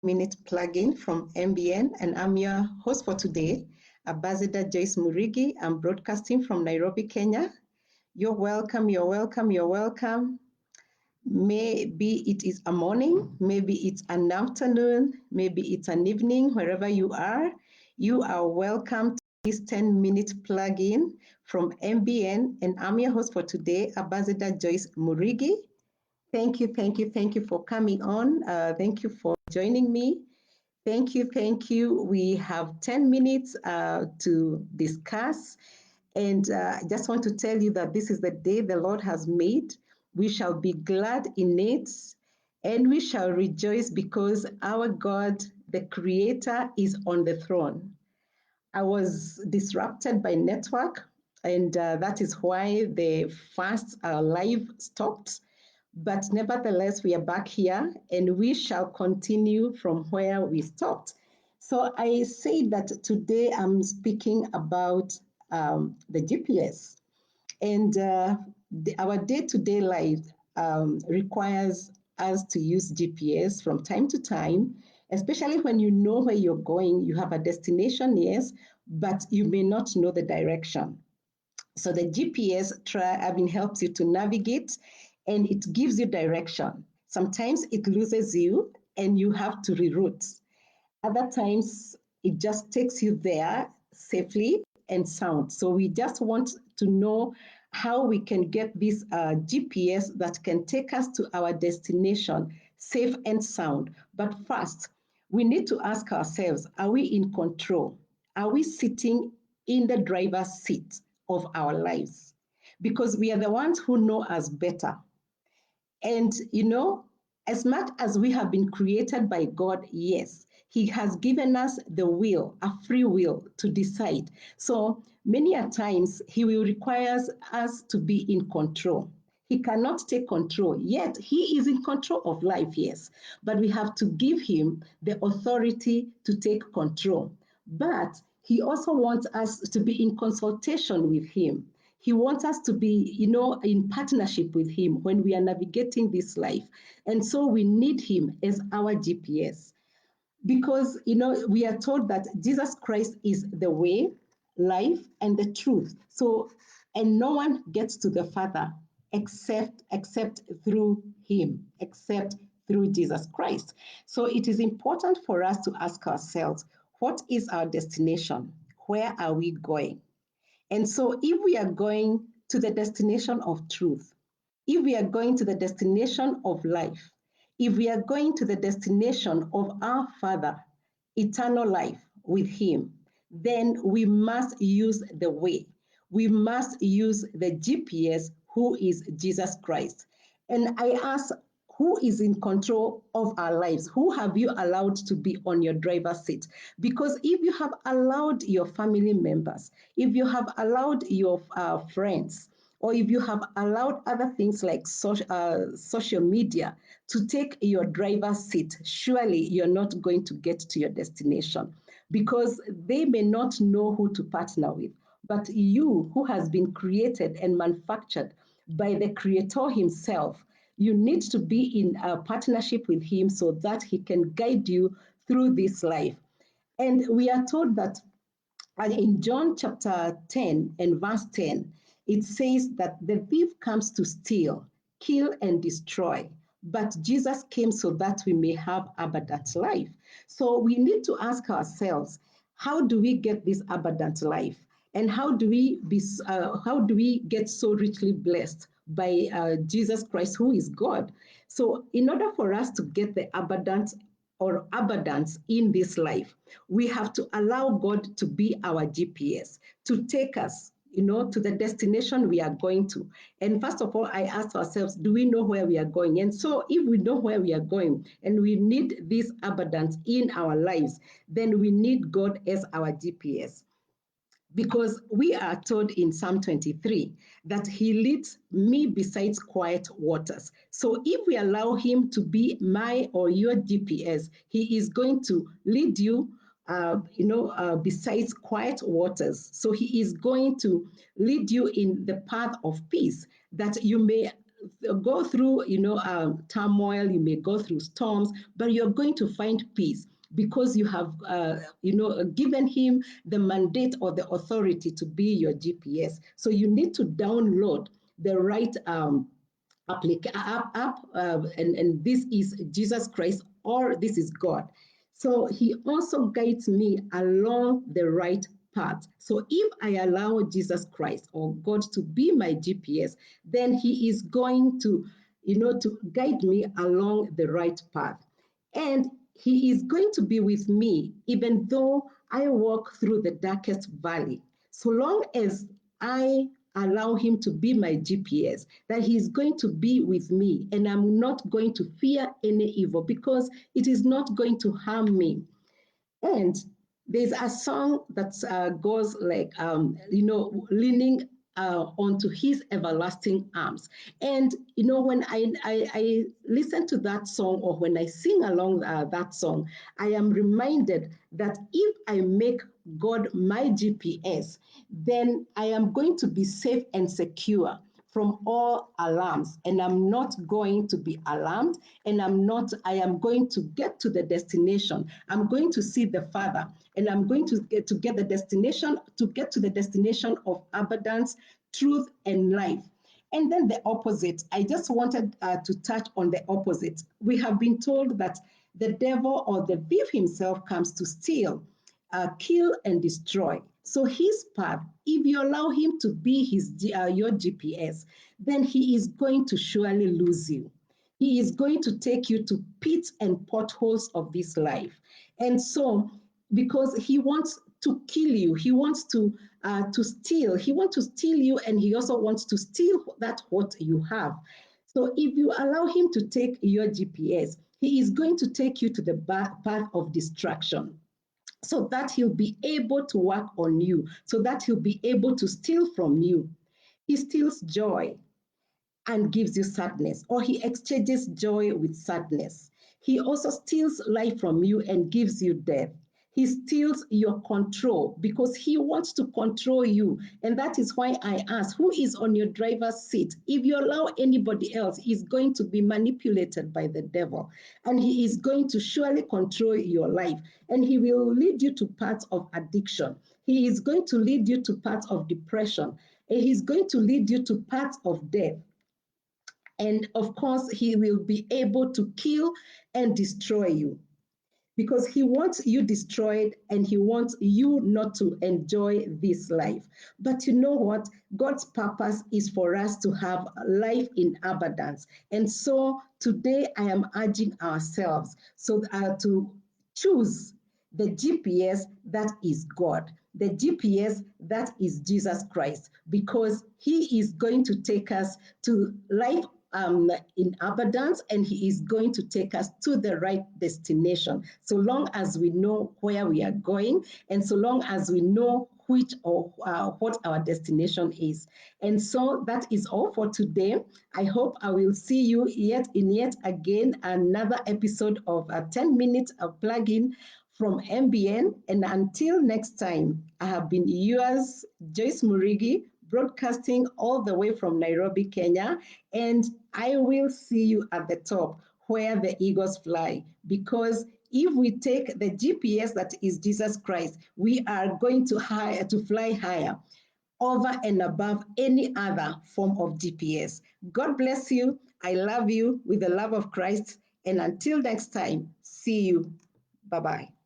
10-minute plug-in from MBN, and I'm your host for today, Ambassador Joyce Murigi. I'm broadcasting from Nairobi, Kenya. You're welcome, you're welcome, you're welcome. Maybe it is a morning, maybe it's an afternoon, maybe it's an evening, wherever you are. You are welcome to this 10-minute plug-in from MBN, and I'm your host for today, Ambassador Joyce Murigi. Thank you for coming on. Thank you for joining me. Thank you. We have 10 minutes to discuss. And I just want to tell you that this is the day the Lord has made. We shall be glad in it and we shall rejoice because our God, the Creator, is on the throne. I was disrupted by network, and that is why the first live stopped. But nevertheless, we are back here and we shall continue from where we stopped. So I say that today I'm speaking about the GPS. And our day-to-day life requires us to use GPS from time to time, especially when you know where you're going. You have a destination, yes, but you may not know the direction. So the GPS helps you to navigate and it gives you direction. Sometimes it loses you and you have to reroute. Other times it just takes you there safely and sound. So we just want to know how we can get this GPS that can take us to our destination safe and sound. But first, we need to ask ourselves, are we in control? Are we sitting in the driver's seat of our lives? Because we are the ones who know us better. And, as much as we have been created by God, yes, He has given us the will, a free will to decide. So many a times He will require us to be in control. He cannot take control, yet He is in control of life, yes. But we have to give Him the authority to take control. But He also wants us to be in consultation with Him. He wants us to be, in partnership with Him when we are navigating this life. And so we need Him as our GPS. Because, we are told that Jesus Christ is the way, life, and the truth. So, and no one gets to the Father except through Him, except through Jesus Christ. So it is important for us to ask ourselves, what is our destination? Where are we going? And so if we are going to the destination of truth, if we are going to the destination of life, if we are going to the destination of our Father, eternal life with Him, then we must use the way. We must use the GPS, who is Jesus Christ. And I ask, who is in control of our lives? Who have you allowed to be on your driver's seat? Because if you have allowed your family members, if you have allowed your friends, or if you have allowed other things like social media to take your driver's seat, surely you're not going to get to your destination because they may not know who to partner with. But you, who has been created and manufactured by the Creator Himself, you need to be in a partnership with Him so that He can guide you through this life. And we are told that in John chapter 10 and verse 10, it says that the thief comes to steal, kill, and destroy. But Jesus came so that we may have abundant life. So we need to ask ourselves, how do we get this abundant life? And how do we get so richly blessed by Jesus Christ, who is God? So in order for us to get the abundant or abundance in this life, we have to allow God to be our GPS, to take us, to the destination we are going to. And first of all, I asked ourselves, do we know where we are going? And so if we know where we are going and we need this abundance in our lives, then we need God as our GPS. Because we are told in Psalm 23 that He leads me beside quiet waters. So if we allow Him to be my or your GPS, He is going to lead you, besides quiet waters. So He is going to lead you in the path of peace, that you may go through, turmoil, you may go through storms, but you're going to find peace because you have, given him the mandate or the authority to be your GPS. So you need to download the right app, and this is Jesus Christ or this is God. So he also guides me along the right path. So if I allow Jesus Christ or God to be my GPS, then he is going to guide me along the right path. And he is going to be with me even though I walk through the darkest valley. So long as I allow him to be my GPS, that he's going to be with me and I'm not going to fear any evil because it is not going to harm me. And there's a song that goes like, leaning onto his everlasting arms. And, when I listen to that song or when I sing along that song, I am reminded that if I make God my GPS, then I am going to be safe and secure from all alarms, and I'm not going to be alarmed, and I am going to get to the destination. I'm going to see the Father, and I'm going to get the destination, to get to the destination of abundance, truth, and life. And then the opposite, I just wanted to touch on the opposite. We have been told that the devil or the thief himself comes to steal, kill, and destroy. So his path, if you allow him to be your GPS, then he is going to surely lose you. He is going to take you to pits and potholes of this life. And so, because he wants to kill you, he wants to steal. He wants to steal you, and he also wants to steal that what you have. So if you allow him to take your GPS, he is going to take you to the path of destruction, so that he'll be able to work on you, so that he'll be able to steal from you. He steals joy and gives you sadness, or he exchanges joy with sadness. He also steals life from you and gives you death. He steals your control because he wants to control you. And that is why I ask, who is on your driver's seat? If you allow anybody else, he's going to be manipulated by the devil. And he is going to surely control your life. And he will lead you to paths of addiction. He is going to lead you to paths of depression. And he's going to lead you to paths of death. And of course, he will be able to kill and destroy you because he wants you destroyed and he wants you not to enjoy this life. But you know what? God's purpose is for us to have life in abundance. And so today I am urging ourselves to choose the GPS that is God, the GPS that is Jesus Christ, because he is going to take us to life in abundance, and he is going to take us to the right destination, so long as we know where we are going and so long as we know which or what our destination is. And so that is all for today. I hope I will see you yet again another episode of 10 minutes of plugin from MBN. And until next time, I have been yours, Joyce Murigi, broadcasting all the way from Nairobi, Kenya. And I will see you at the top where the eagles fly, because if we take the GPS that is Jesus Christ, we are going to fly higher over and above any other form of GPS. God bless you. I love you with the love of Christ. And until next time, see you. Bye-bye.